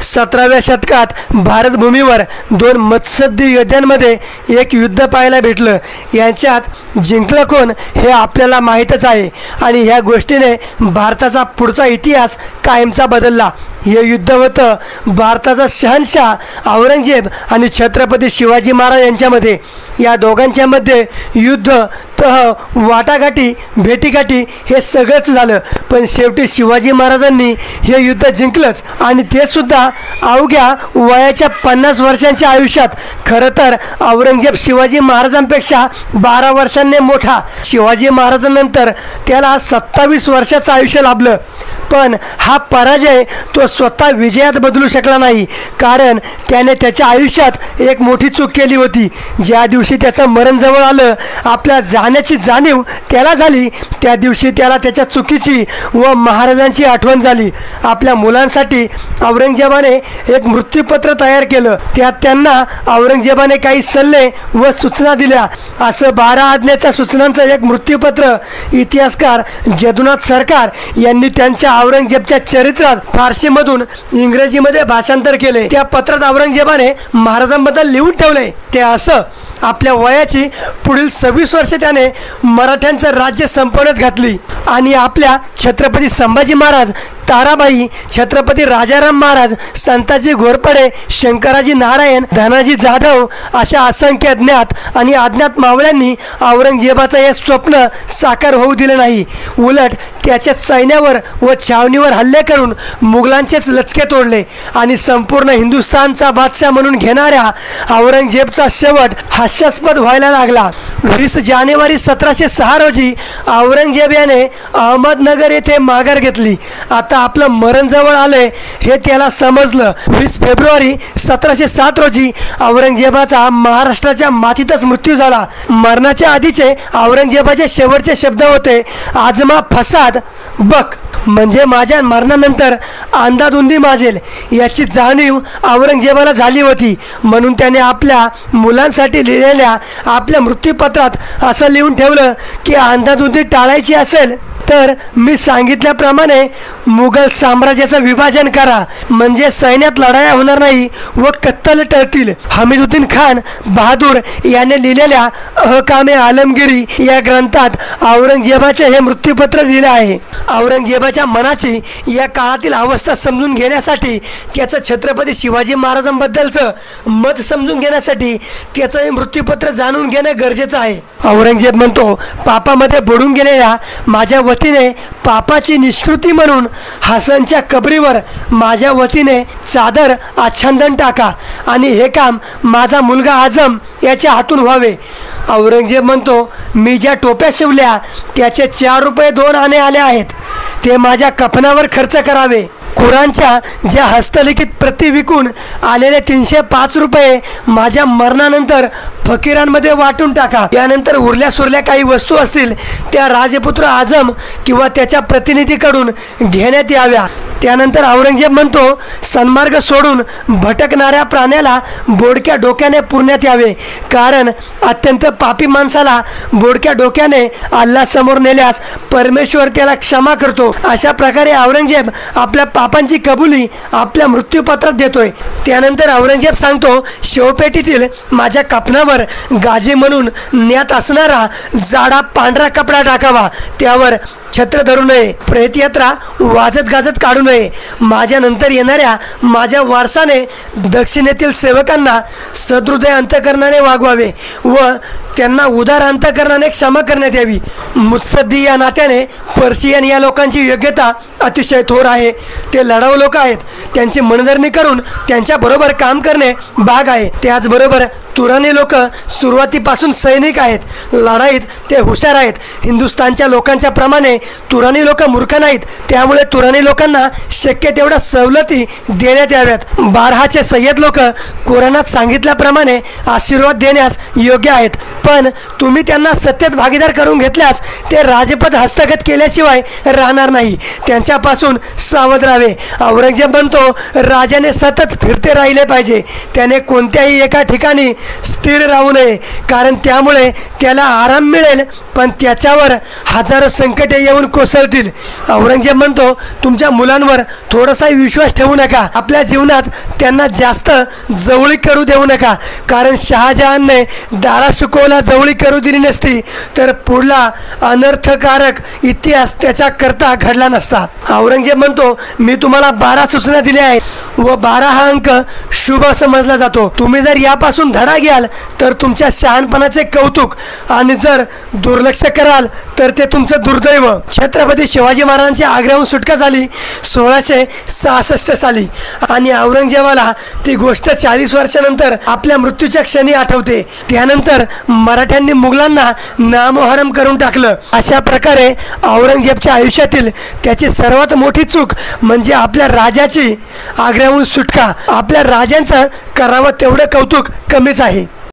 17व्या शतकात भारत भूमीवर दोन मत्सद्दी योद्ध्यांमध्ये एक युद्ध पाहायला भेटलं। यांच्यात जिंकलं कोण हे आपल्याला माहीतच आहे आणि ह्या गोष्टीने भारताचा पुढचा इतिहास कायमचा बदलला। हे युद्ध होतं भारताचा शहनशाह औरंगजेब आणि छत्रपती शिवाजी महाराज यांच्यामध्ये। या दोघांच्या मध्ये युद्ध, तह, वाटाघाटी, भेटीगाठी हे सगळंच झालं, पण शेवटी शिवाजी महाराजांनी हे युद्ध जिंकलंच आणि ते सुद्धा अवघ्या वयाच्या 50 वर्षांच्या आयुष्यात। खरं तर औरंगजेब शिवाजी महाराजांपेक्षा 12 वर्षांनी मोठा। शिवाजी महाराजांनंतर त्याला 27 वर्षाचं आयुष्य लाभलं, पण हा पराजय तो स्वतः विजयात बदलू शकला नाही, कारण त्याने त्याच्या आयुष्यात एक मोठी चूक केली होती। ज्या दिवशी त्याचं मरण जवळ आलं, आपल्या जाण्याची जाणीव त्याला झाली, त्या दिवशी त्याला त्याच्या चुकीची व महाराजांची आठवण झाली। आपल्या मुलांसाठी औरंगजेबाने एक मृत्यूपत्र तयार केलं। त्यात त्यांना औरंगजेबाने काही सल्ले व सूचना दिल्या। असं 12 आज्ञेच्या सूचनांचं एक मृत्यूपत्र इतिहासकार जदुनाथ सरकार यांनी त्यांच्या औरंगजेबच्या चरित्रात फारसीमधून इंग्रजीमध्ये भाषांतर केले। त्या पत्रात औरंगजेबाने महाराजांबद्दल लिहून ठेवले ते असं: आपल्या वयाची पुढील 26 वर्षे त्याने मराठ्यांचं राज्य संपवण्यात घातली आणि आपल्या छत्रपती संभाजी महाराज, ताराबाई, छत्रपती राजाराम महाराज, संताजी घोरपडे, शंकराजी नारायण, धनाजी जाधव अशा असंख्य ज्ञात आणि अज्ञात मावळ्यांनी औरंगजेबाचं हे स्वप्न साकार होऊ दिले नाही। उलट त्याच्या सैन्यावर व छावणीवर हल्ले करून मुघलांचेच लचके तोडले आणि संपूर्ण हिंदुस्थानचा बादशाह म्हणून घेणाऱ्या औरंगजेबचा शेवट हास्यास्पद व्हायला लागला। 20 जानेवारी 1706 रोजी औरंगजेब याने अहमदनगर येथे माघार घेतली। आता आपलं मरण जवळ आलंय हे त्याला समजलं। 20 फेब्रुवारी 1707 रोजी औरंगजेबाचा महाराष्ट्राच्या मातीतच मृत्यू झाला। मरणाच्या आधीचे औरंगजेबाचे शेवटचे शब्द होते: आजमा फसाद बक, म्हणजे माझ्या मरणानंतर अंधाधुंदी माजेल याची जाणीव औरंगजेबाला झाली होती। म्हणून त्याने आपल्या मुलांसाठी लिहिलेल्या आपल्या मृत्यूपत्रात असं लिहून ठेवलं की अंधाधुंदी टाळायची असेल तर मी सांगितल्याप्रमाणे मुघल साम्राज्याचं विभाजन करा, म्हणजे सैन्यात लढाया होणार नाही व कत्तल टळतील। हमीदुद्दीन खान बहादूर याने लिहिलेल्या अहकामे आलमगिरी या ग्रंथात औरंगजेबाचे हे मृत्यूपत्र लिहिले आहे। औरंगजेबाच्या मनाची या काळातील अवस्था समजून घेण्यासाठी, त्याचं छत्रपती शिवाजी महाराजांबद्दलचं मत समजून घेण्यासाठी त्याचं हे मृत्यूपत्र जाणून घेणं गरजेचं आहे। औरंगजेब म्हणतो, पापामध्ये बुडून गेलेल्या माझ्या वतीने पापाची निष्कृती म्हणून हसनच्या कबरीवर माझ्या वतीने चादर आच्छादन टाका आणि हे काम माझा मुलगा आजम याच्या हातून व्हावे। औरंगजेब म्हणतो, मी ज्या टोप्या शिवल्या त्याचे 4 रुपये 2 आणे आले आहेत, ते माझ्या कफनावर खर्च करावे। कुराणच्या ज्या हस्तलिखित प्रति विकून आलेले 305 रुपये माझ्या मरणानंतर फकीरांमध्ये वाटून टाका। यानंतर उरल्या सुरल्या काही वस्तू असतील त्या राजपुत्र आझम किंवा त्याच्या प्रतिनिधीकडून घेण्यात याव्या। त्यानंतर औरंगजेब म्हणतो, सन्मार्ग सोडून भटकणाऱ्या प्राण्याला बोडक्या डोक्याने पुरण्यात यावे, कारण अत्यंत पापी माणसाला बोडक्या डोक्याने अल्लाह समोर नेल्यास परमेश्वर त्याला क्षमा करतो। अशा प्रकारे औरंगजेब आपल्या पापांची कबुली आपल्या मृत्यूपत्रात देतोय। त्यानंतर औरंगजेब सांगतो, शेवपेटीतील माझ्या कफनावर गाजी म्हणून न्यात असणारा जाडा पांढरा कपडा टाकावा, त्यावर छत्र धरू नये, प्रेतयात्रा वाजत गाजत काढू नये। माझ्या नंतर येणाऱ्या माझ्या वारसाने दक्षिणेतील सेवकांना सदृदय अंतकरणाने वागवावे व त्यांना उदार अंतकरणाने क्षमा करण्यात यावी। मुत्सद्दी या नात्याने पर्शियन या लोकांची योग्यता अतिशय थोर आहे। ते लढाऊ लोक आहेत, त्यांची मनधरणी करून त्यांच्याबरोबर काम करणे भाग आहे। त्याचबरोबर तुरानी लोक सुरुवातीपासून सैनिक आहेत, लढाईत ते हुशार आहेत। हिंदुस्थानच्या लोकांच्या प्रमाणे तुरानी लोक मूर्ख नाहीत, त्यामुळे तुरानी लोकांना शक्य तेवढ्या सवलती देण्यात याव्यात। बारहाचे सय्यद लोक कुराणात सांगितल्याप्रमाणे आशीर्वाद देण्यास योग्य आहेत। पण तुम्ही त्यांना सत्तेत भागीदार करून घेतल्यास ते राजपद हस्तगत केल्याशिवाय राहणार नाही. त्यांच्यापासून सावध राहावे. औरंगजेब म्हणतो राजाने सतत फिरते राहिले पाहिजे. त्याने कोणत्याही एका ठिकाणी स्थिर राहू नये, कारण त्यामुळे त्याला आराम मिळेल पण त्याच्यावर हजारो संकटे येऊन कोसळतील. औरंगजेब म्हणतो तुमच्या मुलांवर थोडासा विश्वास ठेवू नका. आपल्या जीवनात त्यांना जास्त जवळीक करू देऊ नका, कारण शहाजहानने दारा शिकोला जवळीक करू दिली नसती तर पुढला अनर्थकारक इतिहास त्याच्या करता घडला नसता. औरंगजेब म्हणतो मी तुम्हाला 12 सूचना दिल्या आहेत व 12 हा अंक शुभ समजला जातो. तुम्ही जर यापासून धडा घ्याल तर तुमच्या शहाणपणाचे कौतुक आणि जर दुर्लक्ष कराल तर ते तुमचं दुर्दैव. छत्रपती शिवाजी महाराजांची आग्र्याहून सुटका झाली 1666 साली आणि औरंगजेबाला ती गोष्ट 40 वर्षानंतर आपल्या मृत्यूच्या क्षणी आठवते. त्यानंतर मराठ्यांनी मुघलांना नामोहरम करून टाकलं. अशा प्रकारे औरंगजेबच्या आयुष्यातील त्याची सर्वात मोठी चूक म्हणजे आपल्या राजाची आग्र्याहून सुटका. आपल्या राजांचं करावं तेवढं कौतुक कमीच आहे.